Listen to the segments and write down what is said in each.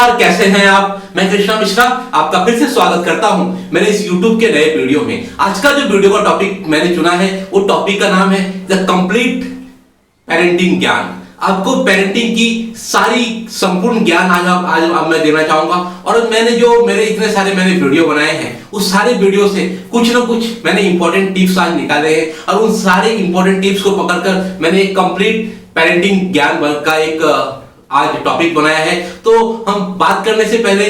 नमस्कार, कैसे हैं आप। मैं कृष्णा मिश्रा आपका फिर से स्वागत करता हूं मेरे इस YouTube के नए वीडियो में। आज का जो वीडियो का टॉपिक मैंने चुना है वो टॉपिक का नाम है द कंप्लीट पेरेंटिंग ज्ञान। आपको पेरेंटिंग की सारी संपूर्ण ज्ञान आज मैं देना चाहूंगा। और मेरे इतने सारे वीडियो बनाए हैं उस सारे वीडियो से कुछ ना कुछ मैंने इंपॉर्टेंट टिप्स आज निकाले हैं और उन सारे इंपॉर्टेंट टिप्स को पकड़कर मैंने एक कंप्लीट पेरेंटिंग ज्ञान का एक आज टॉपिक बनाया है। तो हम बात करने से पहले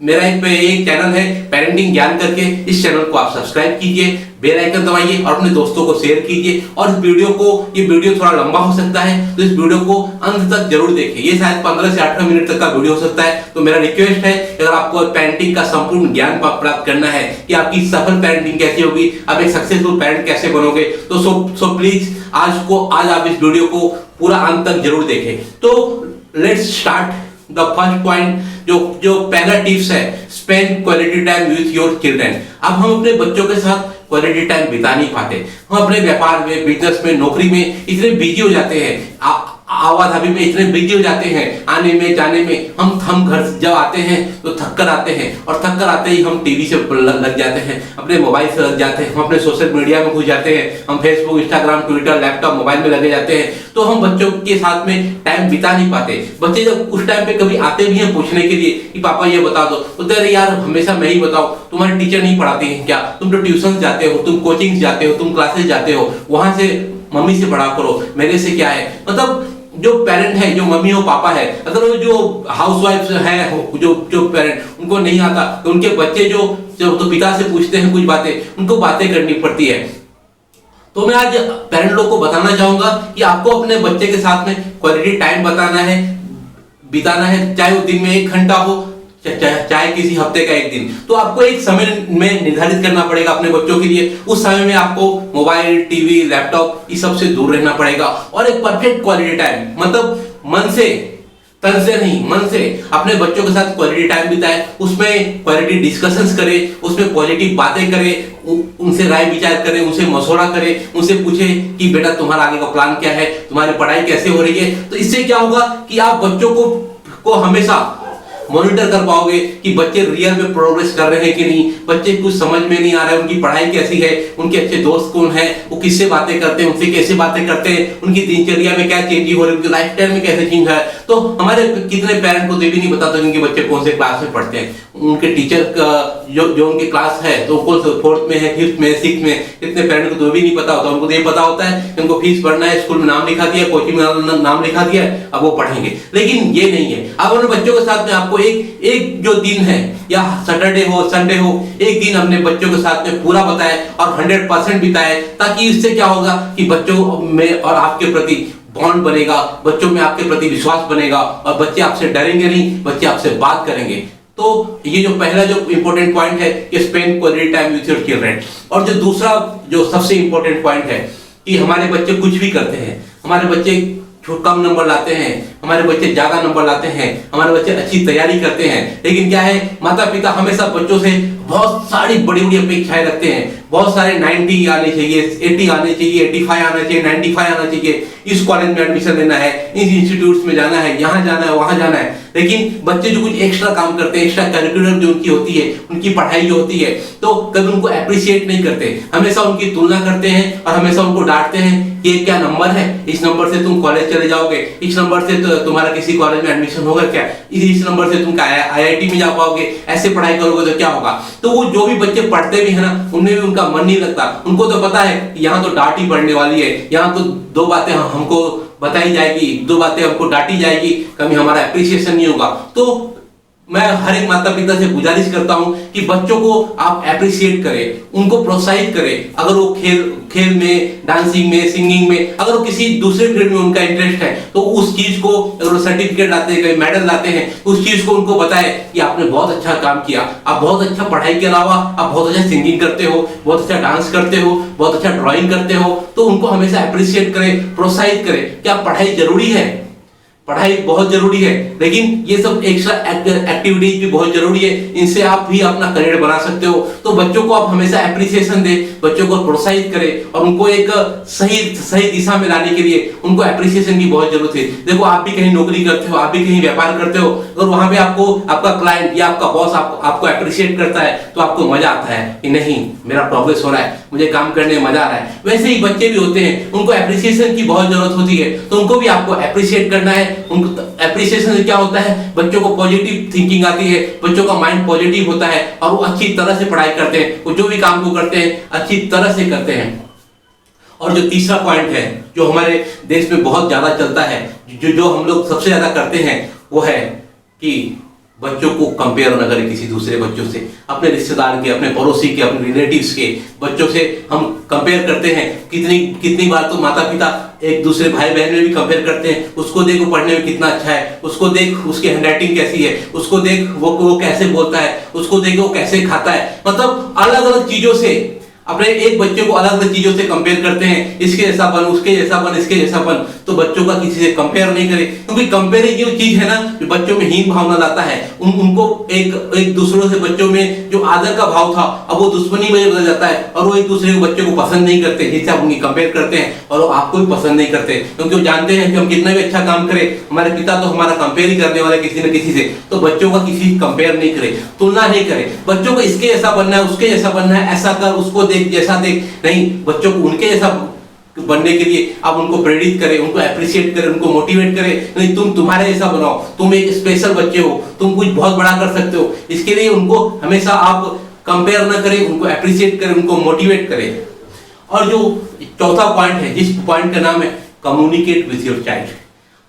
मेरा एक चैनल है पेरेंटिंग ज्ञान करके, इस चैनल को आप सब्सक्राइब कीजिए, बेल आइकन दबाइए और अपने दोस्तों को शेयर कीजिए। और ये वीडियो थोड़ा लंबा हो सकता है तो इस वीडियो को अंत तक जरूर देखिए। ये शायद 15 से 18 मिनट तक का वीडियो हो सकता है। तो मेरा रिक्वेस्ट है अगर आपको पेरेंटिंग का संपूर्ण ज्ञान प्राप्त करना है कि आपकी सफल पेरेंटिंग कैसी होगी, आप एक सक्सेसफुल पेरेंट कैसे बनोगे, तो सो प्लीज आज आप इस वीडियो को पूरा अंत तक जरूर देखें। तो let's start the first point. जो पहला टिप्स है, spend quality time with your children. अब हम अपने बच्चों के साथ क्वालिटी टाइम बिता नहीं पाते। हम अपने व्यापार में, बिजनेस में, नौकरी में इतने बिजी हो जाते हैं, आवाजाही में इतने बिजी हो जाते हैं, आने में जाने में। हम घर जब आते हैं तो थक कर आते हैं और थक कर आते ही हम टीवी से लग जाते हैं, अपने मोबाइल से लग जाते हैं, हम अपने सोशल मीडिया में घुस जाते हैं, हम Facebook, Instagram, Twitter, laptop, mobile में लगे जाते हैं। तो हम बच्चों के साथ में टाइम बिता नहीं पाते। बच्चे जब उस टाइम पे कभी आते भी हैं पूछने के लिए कि पापा ये बता दो, तो अरे यार हमेशा मैं ही बताओ, तुम्हारे टीचर नहीं पढ़ाते हैं क्या, तुम तो ट्यूशन जाते हो, तुम कोचिंग जाते हो, तुम क्लासेस जाते हो, वहां से मम्मी से पढ़ा करो, मेरे से क्या है। मतलब जो पेरेंट है, जो मम्मी हो पापा है, अगर वो जो हाउसवाइफ है, जो पेरेंट उनको नहीं आता तो उनके बच्चे जो तो पिता से पूछते हैं कुछ बातें, उनको बातें करनी पड़ती है। तो मैं आज पेरेंट लोग को बताना चाहूंगा कि आपको अपने बच्चे के साथ में क्वालिटी टाइम बिताना है, चाहे वो दिन में 1 घंटा हो, चाहे किसी हफ्ते का 1 दिन। तो आपको एक समय में निर्धारित करना पड़ेगा अपने बच्चों के लिए। उस समय में आपको मोबाइल, टीवी, लैपटॉप इस सब से दूर रहना पड़ेगा और एक परफेक्ट क्वालिटी टाइम, मतलब मन से, तन से नहीं, मन से अपने बच्चों के साथ क्वालिटी टाइम बिताए, उसमें क्वालिटी डिस्कशंस करे, उसमें पॉजिटिव बातें करे, उनसे राय विचार करें, उनसे मशवरा करें, उनसे पूछे कि बेटा तुम्हारा आगे का प्लान क्या है, तुम्हारी पढ़ाई कैसे हो रही है। तो इससे क्या होगा कि आप बच्चों को हमेशा मॉनिटर कर पाओगे कि बच्चे रियल में प्रोग्रेस कर रहे हैं कि नहीं, बच्चे कुछ समझ में नहीं आ रहा है, उनकी पढ़ाई कैसी है, उनके अच्छे दोस्त कौन है, वो किससे बातें करते हैं, उनसे कैसे बातें करते हैं, उनकी दिनचर्या में क्या चेंज हो रही है, उनकी लाइफस्टाइल में कैसे चेंज है। तो हमारे कितने पेरेंट को तो ये भी नहीं पता तो उनके बच्चे कौन से क्लास में पढ़ते हैं, उनके टीचर का जो उनके क्लास है तो कौन से 4th में है, 5th में, 6th में। कितने पेरेंट को तो भी नहीं पता होता। उनको तो ये पता होता है कि उनको फीस भरना है, स्कूल में नाम लिखा दिया, कोचिंग में नाम लिखा दिया, अब वो पढ़ेंगे। लेकिन ये नहीं है। अब अपने बच्चों के साथ में आपको एक जो दिन है, या सैटरडे हो, संडे हो, एक दिन अपने बच्चों के साथ में पूरा बताए और 100% बिताए, ताकि इससे क्या होगा कि बच्चों में और आपके प्रति बॉन्ड बनेगा, बच्चों में आपके प्रति विश्वास बनेगा और बच्चे आपसे डरेंगे नहीं, बच्चे आपसे बात करेंगे। तो ये जो पहला जो इंपॉर्टेंट पॉइंट है कि spend quality time with your children. और जो दूसरा जो सबसे इंपॉर्टेंट पॉइंट है कि हमारे बच्चे कुछ भी करते हैं, हमारे बच्चे कम नंबर लाते हैं, हमारे बच्चे ज्यादा नंबर लाते हैं, हमारे बच्चे अच्छी तैयारी करते हैं, लेकिन क्या है, माता पिता हमेशा बच्चों से बहुत सारी बड़ी बड़ी अपेक्षाएं रखते हैं। बहुत सारे 90 आने चाहिए, 80 आने चाहिए, 85 आना चाहिए, 95 आना चाहिए, इस कॉलेज में एडमिशन लेना है, इस इंस्टीट्यूट में जाना है, यहाँ जाना है, वहां जाना है। लेकिन बच्चे जो कुछ एक्स्ट्रा काम करते हैं, एक्स्ट्रा करिकुलर जो उनकी होती है, उनकी पढ़ाई जो होती है, तो कभी उनको अप्रिशिएट नहीं करते, हमेशा उनकी तुलना करते हैं और हमेशा उनको डांटते हैं कि ये क्या नंबर है, इस नंबर से तुम कॉलेज चले जाओगे, इस नंबर से तो तुम्हारा किसी कॉलेज में एडमिशन होगा क्या, इस नंबर से तुम IIT में जा पाओगे, ऐसे पढ़ाई करोगे तो क्या होगा। तो वो जो भी बच्चे पढ़ते भी है ना, उनमें भी उनका मन नहीं लगता। उनको तो पता है कि यहाँ तो डांट ही पड़ने वाली है, यहाँ तो 2 बातें हमको बताई जाएगी, 2 बातें हमको डांटी जाएगी, कभी हमारा एप्रिसिएशन नहीं होगा। तो मैं हर एक माता पिता से गुजारिश करता हूं कि बच्चों को आप एप्रिशिएट करें, उनको प्रोत्साहित करें। अगर वो खेल में, डांसिंग में, सिंगिंग में, अगर वो किसी दूसरे फील्ड में उनका इंटरेस्ट है तो उस चीज को, अगर वो सर्टिफिकेट लाते हैं, मेडल लाते हैं, उस चीज को उनको बताएं कि आपने बहुत अच्छा काम किया, आप बहुत अच्छा पढ़ाई के अलावा आप बहुत अच्छा सिंगिंग करते हो, बहुत अच्छा डांस करते हो, बहुत अच्छा ड्राइंग करते हो। तो उनको हमेशा एप्रिशिएट करें, प्रोत्साहित करें। क्या पढ़ाई जरूरी है? पढ़ाई बहुत जरूरी है, लेकिन ये सब एक्स्ट्रा एक्टिविटीज भी बहुत जरूरी है। इनसे आप भी अपना करियर बना सकते हो। तो बच्चों को आप हमेशा एप्रिसिएशन दें, बच्चों को प्रोत्साहित करें और उनको एक सही दिशा में लाने के लिए उनको एप्रिसिएशन की बहुत जरूरत है। देखो, आप भी कहीं नौकरी करते हो, आप भी कहीं व्यापार करते हो, और वहां पे आपको आपका क्लाइंट या आपका बॉस आपको एप्रिशिएट करता है तो आपको मजा आता है कि नहीं, मेरा प्रोग्रेस हो रहा है, मुझे काम करने में मजा आ रहा है। वैसे ही बच्चे भी होते हैं, उनको एप्रिसिएशन की बहुत जरूरत होती है, तो उनको भी आपको एप्रिशिएट करना है। उनको एप्रिसिएशन से क्या होता है, बच्चों को पॉजिटिव थिंकिंग आती है, बच्चों का माइंड पॉजिटिव होता है और वो अच्छी तरह से पढ़ाई करते हैं, वो जो भी काम को करते हैं अच्छी तरह से करते हैं। और जो तीसरा पॉइंट है जो हमारे देश में बहुत ज्यादा चलता है, जो हम लोग सबसे ज्यादा करते हैं, वो है कि बच्चों को कंपेयर न करें किसी दूसरे बच्चों से। अपने रिश्तेदार के, अपने पड़ोसी के, अपने रिलेटिव्स के बच्चों से हम कंपेयर करते हैं। कितनी बार तो माता पिता एक दूसरे भाई बहन में भी कंपेयर करते हैं। उसको देख वो पढ़ने में कितना अच्छा है, उसको देख उसकी हैंडराइटिंग कैसी है, उसको देख वो कैसे बोलता है, उसको देख वो कैसे खाता है। मतलब अलग अलग चीजों से अपने एक बच्चे को अलग अलग चीजों से कंपेयर करते हैं, इसके जैसा बन, उसके जैसा बन, इसके जैसा बन। तो बच्चों का किसी से कंपेयर नहीं करें, क्योंकि कंपेयरिंग जो चीज है ना, जो बच्चों में हीन भावना लाता है, उनको एक दूसरों से बच्चों में जो आदर का भाव था अब वो दुश्मनी में बदल जाता है, और वो एक दूसरे को बच्चों को पसंद नहीं करते, जिससे आप उनकी कंपेयर करते हैं और वो आपको भी पसंद नहीं करते, क्योंकि वो जानते हैं कि हम कितना भी अच्छा काम करें, हमारे पिता तो हमारा कंपेयर ही करने वाले किसी न किसी से। तो बच्चों का किसी कंपेयर नहीं करें, तुलना नहीं करें। बच्चों को इसके जैसा बनना है, उसके जैसा बनना है, ऐसा कर, उसको देख, जैसा देख, नहीं। बच्चों को उनके जैसा बनने के लिए आप उनको प्रेरित करें, उनको एप्रिशिएट करें, उनको मोटिवेट करें। नहीं, तुम तुम्हारे जैसा बनाओ, तुम एक स्पेशल बच्चे हो, तुम कुछ बहुत बड़ा कर सकते हो। इसके लिए उनको हमेशा आप कंपेयर ना करें, उनको एप्रिशिएट करें, उनको मोटिवेट करें। और जो चौथा पॉइंट है, जिस पॉइंट का नाम है कम्युनिकेट विथ योर चाइल्ड।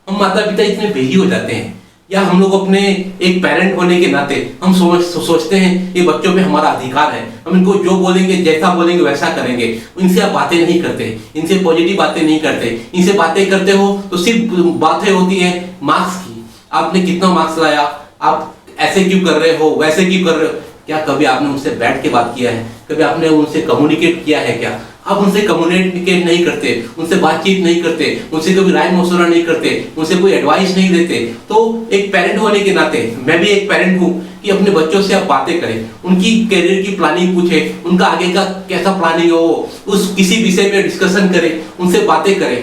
हम माता पिता इतने बिजी हो जाते हैं, या हम लोग अपने एक पेरेंट होने के नाते हम सोचते हैं ये बच्चों पे हमारा अधिकार है, हम इनको जो बोलेंगे, जैसा बोलेंगे वैसा करेंगे। इनसे आप बातें नहीं करते, इनसे पॉजिटिव बातें नहीं करते। इनसे बातें करते हो तो सिर्फ बातें होती हैं मार्क्स की, आपने कितना मार्क्स लाया, आप ऐसे क्यों कर रहे हो, वैसे क्यों कर रहे हो। क्या कभी आपने उनसे बैठ के बात किया है? कभी आपने उनसे कम्युनिकेट किया है क्या? आप उनसे कम्युनिकेट नहीं करते, उनसे बातचीत नहीं करते, उनसे कभी राय मशवरा नहीं करते, उनसे कोई एडवाइस नहीं देते। तो एक पेरेंट होने के नाते, मैं भी एक पेरेंट हूँ, कि अपने बच्चों से आप बातें करें, उनकी करियर की प्लानिंग पूछें, उनका आगे का कैसा प्लानिंग हो, उस किसी विषय में डिस्कशन करें, उनसे बातें करें।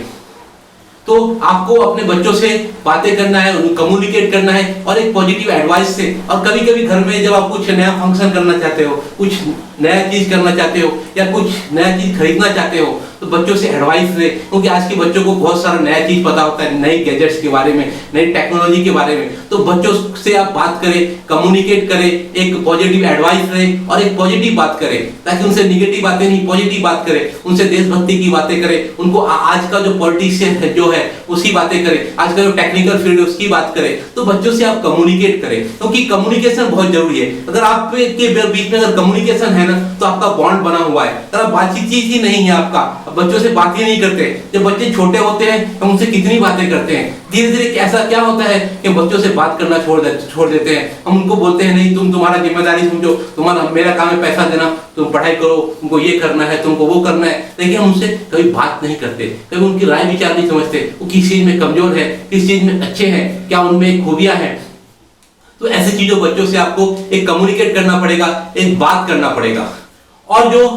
तो आपको अपने बच्चों से बातें करना है, उन्हें कम्युनिकेट करना है, और एक पॉजिटिव एडवाइस से। और कभी कभी घर में जब आप कुछ नया फंक्शन करना चाहते हो, कुछ नया चीज करना चाहते हो, या कुछ नया चीज खरीदना चाहते हो, तो बच्चों से एडवाइस ले, क्योंकि आज के बच्चों को बहुत सारा नया चीज पता होता है, नई गैजेट्स के बारे में, नई टेक्नोलॉजी के बारे में। तो बच्चों से आप बात करें, कम्युनिकेट करें, एक पॉजिटिव एडवाइस लें और एक पॉजिटिव बात करें, ताकि उनसे निगेटिव बातें नहीं, पॉजिटिव बात करें, उनसे देशभक्ति की बातें करें, उनको आज का जो पॉलिटिशियन है जो है उसकी बातें करें, आज का जो टेक्निकल फील्ड है उसकी बात करें। तो बच्चों से आप कम्युनिकेट करें, क्योंकि कम्युनिकेशन बहुत जरूरी है। अगर आपके बीच में अगर कम्युनिकेशन है ना, तो आपका बॉन्ड बना हुआ है। अगर बातचीत चीज ही नहीं है आपका, बच्चों से बात ही नहीं करते। जब बच्चे छोटे होते हैं हम उनसे कितनी बातें करते हैं, धीरे धीरे ऐसा क्या होता है कि बच्चों से बात करना छोड़ देते हैं। हम उनको बोलते हैं नहीं, तुम तुम्हारा जिम्मेदारी समझो, तुम्हारा मेरा काम है पैसा देना, तुम पढ़ाई करो, तुमको ये करना है, तुमको वो करना है। लेकिन हम उनसे कभी बात नहीं करते, कभी उनकी राय विचार नहीं समझते, वो किस चीज में कमजोर है, किस चीज में अच्छे हैं, क्या उनमें खूबियां हैं। तो ऐसी चीजों बच्चों से आपको एक कम्युनिकेट करना पड़ेगा, एक बात करना पड़ेगा। और जो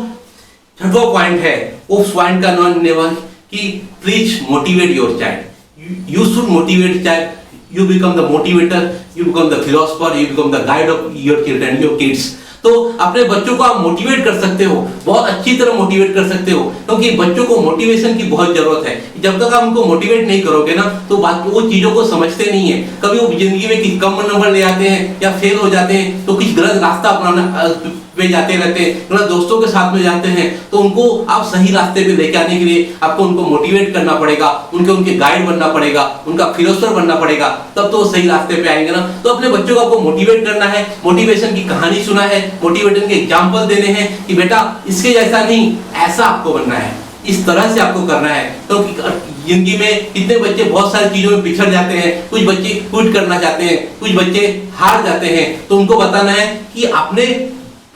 छठवां पॉइंट है, उस पॉइंट का नाम नेवर कि please motivate your child. You should motivate child, you become the motivator, you become the philosopher, you become the guide of your children, your kids। तो अपने बच्चों को आप मोटिवेट कर सकते हो, बहुत अच्छी तरह मोटिवेट कर सकते हो, क्योंकि बच्चों को मोटिवेशन की बहुत जरूरत है। जब तक आप उनको मोटिवेट नहीं करोगे ना, तो वो चीजों को समझते नहीं है। कभी वो जिंदगी में कम नंबर ले आते हैं या फेल हो जाते हैं, तो कुछ गलत रास्ता अपनाना पे जाते रहते हैं, गलत दोस्तों के साथ में जाते हैं। तो उनको आप सही रास्ते पे लेके आने के लिए आपको उनको मोटिवेट करना पड़ेगा, उनके गाइड बनना पड़ेगा, उनका फिलोसोफर बनना पड़ेगा, तब तो सही रास्ते पे आएंगे ना। तो अपने बच्चों को आपको मोटिवेट करना है, मोटिवेशन की कहानी सुना है, मोटिवेशन के एग्जाम्पल देने हैं कि बेटा इसके जैसा नहीं, ऐसा आपको बनना है, इस तरह से आपको करना है। क्योंकि जिंदगी में कितने बच्चे बहुत सारी चीजों में पिछड़ जाते हैं, कुछ बच्चे क्विट करना चाहते हैं, कुछ बच्चे हार जाते हैं। तो उनको बताना है कि आपने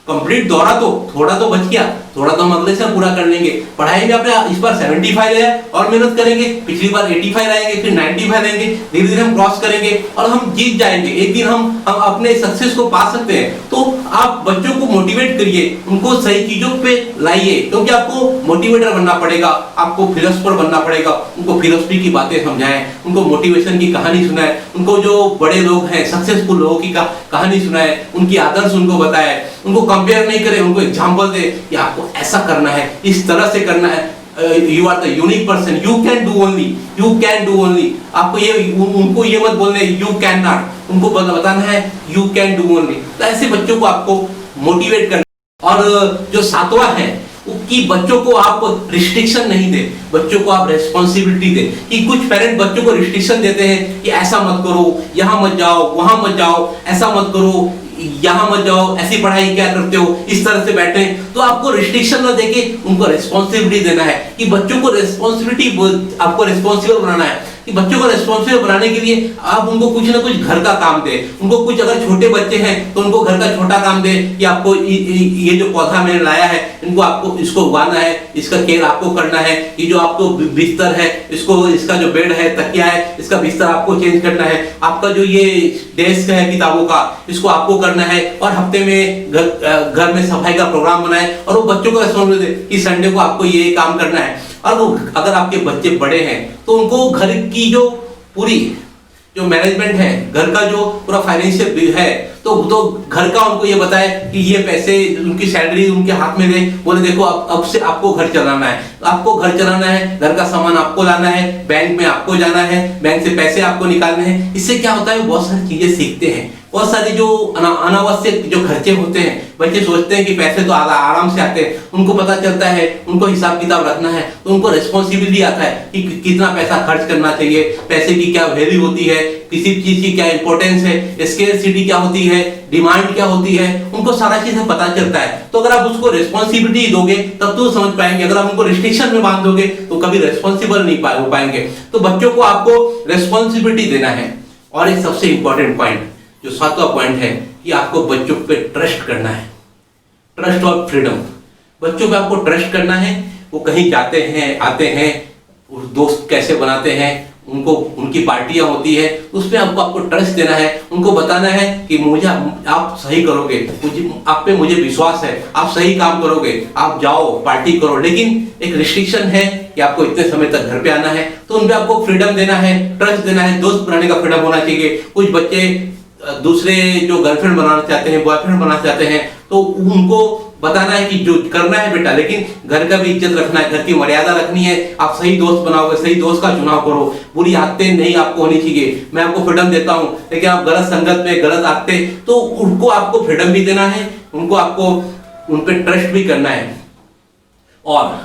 कंप्लीट दौड़ा तो थोड़ा तो बच गया, थोड़ा तो हम अगले साल पूरा कर लेंगे। पढ़ाई में अपने इस बार 75 है और मेहनत करेंगे, पिछली बार 85 आएंगे, फिर 95 आएंगे, धीरे धीरे हम क्रॉस करेंगे और हम जीत जाएंगे। एक दिन हम अपने सक्सेस को पा सकते हैं। तो आप बच्चों को मोटिवेट करिए, उनको सही चीजों पे लाइए, क्योंकि आपको मोटिवेटर बनना पड़ेगा, आपको फिलोसोफर बनना पड़ेगा। उनको फिलोसफी की बातें समझाएं, उनको मोटिवेशन की कहानी सुनाएं, उनको जो बड़े लोग हैं सक्सेसफुल लोगों की कहानी सुनाएं, उनकी आदर्श उनको बताएं, उनको कंपेयर नहीं करें, उनको एग्जांपल दे कि आपको ऐसा करना है, इस तरह से करना है। You are the unique person, you can do only, you can do only. आपको ये उनको ये मत बोलना है यू कैन नॉट, उनको बताना है यू कैन डू ओनली। तो ऐसे बच्चों को आपको मोटिवेट करना। और जो सातवां है कि बच्चों को आप रिस्ट्रिक्शन नहीं दे, बच्चों को आप रेस्पॉन्सिबिलिटी दे। कि कुछ पेरेंट बच्चों को रिस्ट्रिक्शन देते हैं कि ऐसा मत करो, यहाँ मत जाओ, वहां मत जाओ, ऐसा मत करो, यहाँ मत जाओ, ऐसी पढ़ाई क्या करते हो, इस तरह से बैठे। तो आपको रिस्ट्रिक्शन ना देके उनको रेस्पॉन्सिबिलिटी देना है कि बच्चों को रेस्पॉन्सिबिलिटी, आपको रेस्पॉन्सिबल बनाना है। कि बच्चों को रेस्पॉन्सिबल बनाने के लिए आप उनको कुछ ना कुछ घर का काम दे। उनको कुछ, अगर छोटे बच्चे हैं तो उनको घर का छोटा काम दे कि आपको ये जो पौधा मैंने लाया है, इनको आपको इसको उगाना है, इसका केयर आपको करना है। ये जो आपको बिस्तर है, इसको, इसका जो बेड है, तकिया है, इसका बिस्तर आपको चेंज करना है। आपका जो ये डेस्क है किताबों का, इसको आपको करना है। और हफ्ते में घर में सफाई का प्रोग्राम बनाए और वो बच्चों को रेस्पॉन्सिबिलिटी दे कि संडे को आपको ये काम करना है। और वो, अगर आपके बच्चे बड़े हैं तो उनको घर की जो पूरी जो मैनेजमेंट है, घर का जो पूरा फाइनेंशियल है, तो घर का उनको ये बताए कि ये पैसे, उनकी सैलरी उनके हाथ में दे, बोले देखो अब से आपको घर चलाना है, आपको घर चलाना है, घर का सामान आपको लाना है, बैंक में आपको जाना है, बैंक से पैसे आपको निकालने हैं। इससे क्या होता है, बहुत सारी चीजें सीखते हैं। बहुत सारी जो अनावश्यक जो खर्चे होते हैं, बच्चे सोचते हैं कि पैसे तो आराम से आते हैं, उनको पता चलता है, उनको हिसाब किताब रखना है, तो उनको रिस्पॉन्सिबिलिटी आता है कि कितना पैसा खर्च करना चाहिए, पैसे की क्या वैल्यू होती है, किसी चीज की क्या इंपॉर्टेंस है, स्केर्सिटी क्या होती है, डिमांड क्या होती है, उनको सारा चीजें पता चलता है। तो अगर आप उसको रिस्पॉन्सिबिलिटी दोगे तब तो समझ पाएंगे। अगर आप उनको रिस्ट्रिक्शन में बांध दोगे तो कभी रिस्पॉन्सिबल नहीं हो पाएंगे। तो बच्चों को आपको रिस्पॉन्सिबिलिटी देना है। और एक सबसे इंपॉर्टेंट पॉइंट, जो सातवां पॉइंट है, कि आपको बच्चों पे ट्रस्ट करना है। ट्रस्ट और फ्रीडम, बच्चों पे आपको ट्रस्ट करना है। वो कहीं जाते हैं, आते हैं, दोस्त कैसे बनाते हैं, उनको, उनकी पार्टियां होती है, उसमें आपको ट्रस्ट देना है। उनको बताना है कि मुझे आप सही करोगे, आप पे मुझे विश्वास है, आप सही काम करोगे, आप जाओ पार्टी करो। लेकिन एक रिस्ट्रिक्शन है कि आपको इतने समय तक घर पे आना है। तो उनपे आपको फ्रीडम देना है, ट्रस्ट देना है। दोस्त बनाने का फ्रीडम होना चाहिए। कुछ बच्चे दूसरे जो गर्लफ्रेंड बनाना चाहते हैं, बॉयफ्रेंड बनाना चाहते हैं, तो उनको बताना है कि जो करना है बेटा, लेकिन घर का भी इज्जत रखना है, घर की मर्यादा रखनी है। आप सही दोस्त बनाओगे, सही दोस्त का चुनाव करो। बुरी आदतें नहीं आपको होनी चाहिए। मैं आपको फ्रीडम देता हूं, लेकिन आप गलत संगत में, गलत आदतें, तो उनको आपको फ्रीडम भी देना है, उनको आपको उन पे ट्रस्ट भी करना है। और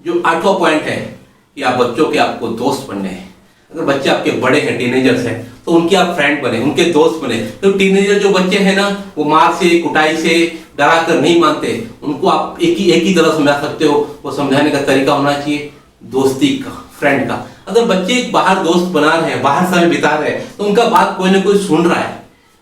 जो आठवां पॉइंट है कि आप बच्चों के आपको दोस्त बनने हैं। अगर बच्चे आपके बड़े हैं, टीनेजर्स हैं, तो उनके आप फ्रेंड बने, उनके दोस्त बने। तो टीनेजर जो बच्चे हैं ना, वो मार से, कुटाई से डरा कर नहीं मानते। उनको आप एक ही तरह समझा सकते हो। वो समझाने का तरीका होना चाहिए दोस्ती का, फ्रेंड का। अगर बच्चे बाहर दोस्त बना रहे हैं, बाहर समय बिता रहे हैं, तो उनका बात कोई ना कोई सुन रहा है,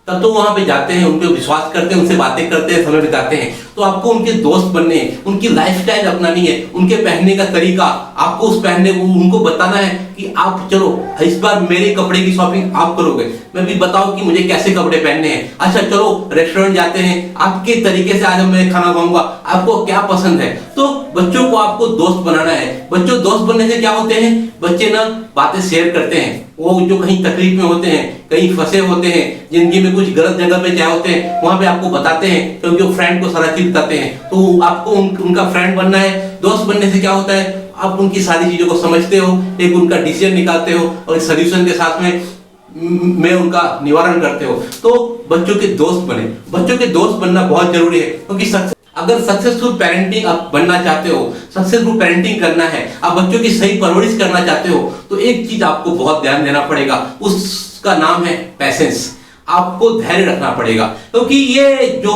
तब तो वहां पे जाते हैं, उनको विश्वास करते हैं, उनसे बातें करते हैं, समय बिताते हैं। तो आपको उनके दोस्त बनने हैं, उनकी लाइफस्टाइल अपनानी है, उनके पहनने का तरीका आपको उस पहनने, उनको बताना है कि आप चलो इस बार मेरे कपड़े की शॉपिंग आप करोगे, मैं भी बताओ कि मुझे कैसे कपड़े पहनने हैं। अच्छा चलो रेस्टोरेंट जाते हैं, आपके तरीके से आज मैं खाना खाऊंगा, आपको क्या पसंद है। तो बच्चों को आपको दोस्त बनाना है। बच्चों दोस्त बनने से क्या होते हैं, बच्चे ना बातें शेयर करते हैं। वो जो कहीं तकलीफ में होते हैं, कहीं फंसे होते हैं, जिंदगी में कुछ गलत जगह पे जाए होते हैं, वहां पे आपको बताते हैं, क्योंकि वो फ्रेंड को सारा चीज बताते हैं। तो आपको उनका फ्रेंड बनना है। दोस्त बनने से क्या होता है, आप उनकी सारी चीजों को समझते हो, एक उनका डिसीजन निकालते हो और सॉल्यूशन के साथ में उनका निवारण करते हो। तो बच्चों के दोस्त बने। बच्चों के दोस्त बनना बहुत जरूरी है, क्योंकि अगर सक्सेसफुल पेरेंटिंग आप बनना चाहते हो, सक्सेसफुल पेरेंटिंग करना है, आप बच्चों की सही परवरिश करना चाहते हो, तो एक चीज आपको बहुत ध्यान देना पड़ेगा, उसका नाम है पैसेंस। आपको धैर्य रखना पड़ेगा, क्योंकि ये जो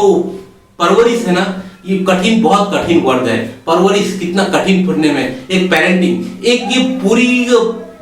परवरिश है ना, ये कठिन, बहुत कठिन वर्ड है। परवरिश कितना कठिन पढ़ने में, एक पेरेंटिंग, एक ये पूरी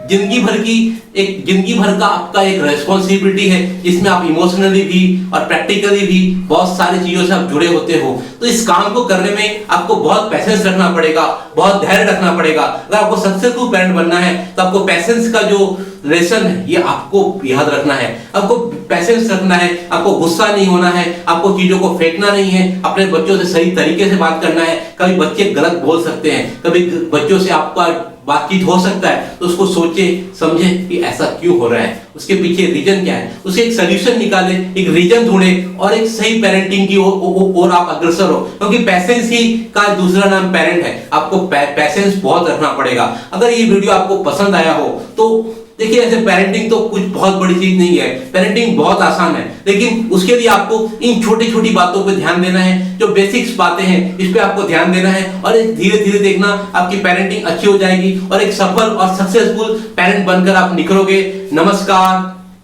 जिंदगी भर का आपका एक रेस्पॉन्सिबिलिटी है, जिसमें आप इमोशनली भी और प्रैक्टिकली भी बहुत सारी चीजों से आप जुड़े होते हो। तो इस काम को करने में आपको बहुत पैसेंस रखना पड़ेगा, बहुत धैर्य रखना पड़ेगा। अगर आपको सक्सेसफुल पेरेंट बनना है तो आपको पैसेंस का जो लेसन है ये आपको याद रखना है। आपको पैसेंस रखना है, आपको गुस्सा नहीं होना है, आपको चीजों को फेंकना नहीं है, अपने बच्चों से सही तरीके से बात करना है। कभी बच्चे गलत बोल सकते हैं, कभी बच्चों से आपका बातचीत हो सकता है, तो उसको सोचे समझे कि ऐसा क्यों हो रहा है, उसके पीछे रीजन क्या है, उसे एक सोल्यूशन निकाले, एक रीजन ढूंढे और एक सही पेरेंटिंग की ओर आप अग्रसर हो। क्योंकि पैसेंस ही का दूसरा नाम पेरेंट है। आपको पैसेंस बहुत रखना पड़ेगा। अगर ये वीडियो आपको पसंद आया हो तो देखिए, ऐसे पेरेंटिंग तो कुछ बहुत बड़ी चीज नहीं है, पेरेंटिंग बहुत आसान है, लेकिन उसके लिए आपको इन छोटी छोटी बातों पे ध्यान देना है। जो बेसिक्स बातें हैं इस पे आपको ध्यान देना है और धीरे धीरे देखना आपकी पेरेंटिंग अच्छी हो जाएगी और एक सफल और सक्सेसफुल पेरेंट बनकर आप निकलोगे। नमस्कार,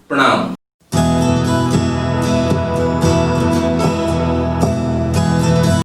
प्रणाम।